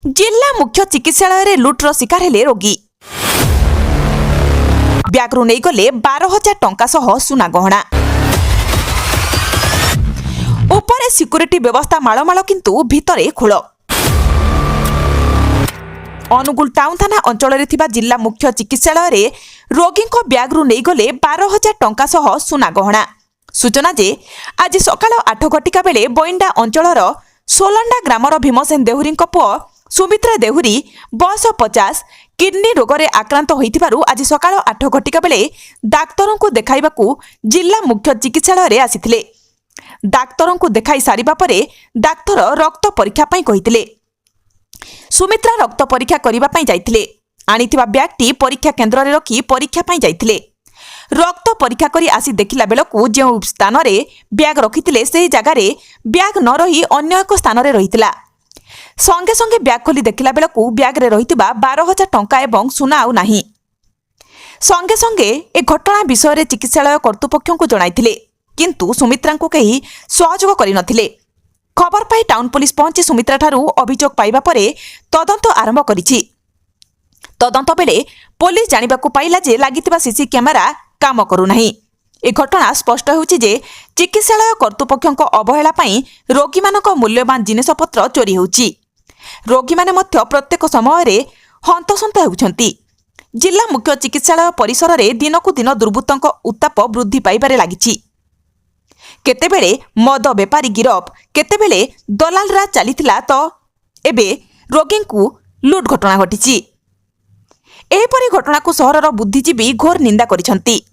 जिला मुख्य चिकित्सालय लुट्र शिकार हेले रोगी। ब्यागरू नहीं गले 12,000 टंका सह सुना गहना। ऊपर सिक्यूरिटी व्यवस्था मालमाल किंतु भितरे खोल। अनुगुल टाउन थाना अंचल जिला मुख्य चिकित्सालय रोगी ब्यागरू नहीं गले 12,000 टंका सह सुना गहना। सूचना जे आज सकाल 8 घटिका बेले बइंडा अंचलर सोलंडा ग्रामर भीमसेन देहुरी पुओ सुमित्रा देहुरी बयस 50 किडनी रोगरे आक्रांत होइथिबारु आज सकाल 8 घटिका बेले डाक्तरों को देखाइबाकू जिला मुख्य चिकित्सालय आसिथिले। डाक्तरों को देखाई सारिबा परे डाक्तर रक्त परीक्षा पई कहिथिले। सुमित्रा रक्त परीक्षा करिबा पई जाइथिले। आनिथिबा ब्यागटी परीक्षा केन्द्र रे रखी परीक्षा पई जाइथिले। रक्त परीक्षा करी आसी देखिला बेलकू जे स्थान रे ब्याग रखिथिले सेही जगह रे ब्याग न रही अन्य एक स्थान रे रहितिला। संगे संगे ब्याग खोली देखिला बेलकू ब्याग रे रहितिबा 12,000 टंका एवं सुना आउ नाही। संगे संगे ए घटना विषय रे चिकित्सालय कर्तृपक्ष को जणाइथिले किंतु सुमित्रा को कहीं सहयोग करि नथिले। खबर पाई टाउन पुलिस पहुंची सुमित्रा ठारू अभियोग पाइबा परे तदंत आरंभ करिछि। तदंत बेले पुलिस जानिबाकू पाइला जे लागितिबा सीसी कैमेरा काम करू नाही। ए घटना स्पष्ट होउछि जे चिकित्सालय कर्तृपक्षक अवहेला पाई रोगी मानक मूल्यवान जिनिसपत्र चोरी होउछि। रोगी माने मध्य प्रत्येक समय रे हंतसंत हेउछंती। जिला मुख्य चिकित्सालय परिसर रे दिनकू दिन दुर्बृत्तक उत्ताप वृद्धि पाइबारे लागिछि। केतेबेले मद बेपारी गिरफ केतेबेले दलाल राज चलीथिला तो एबे रोगी को लुट घटना घटिछि। एपरि घटना को सहरर बुद्धिजीवी घोर निंदा करिसंती।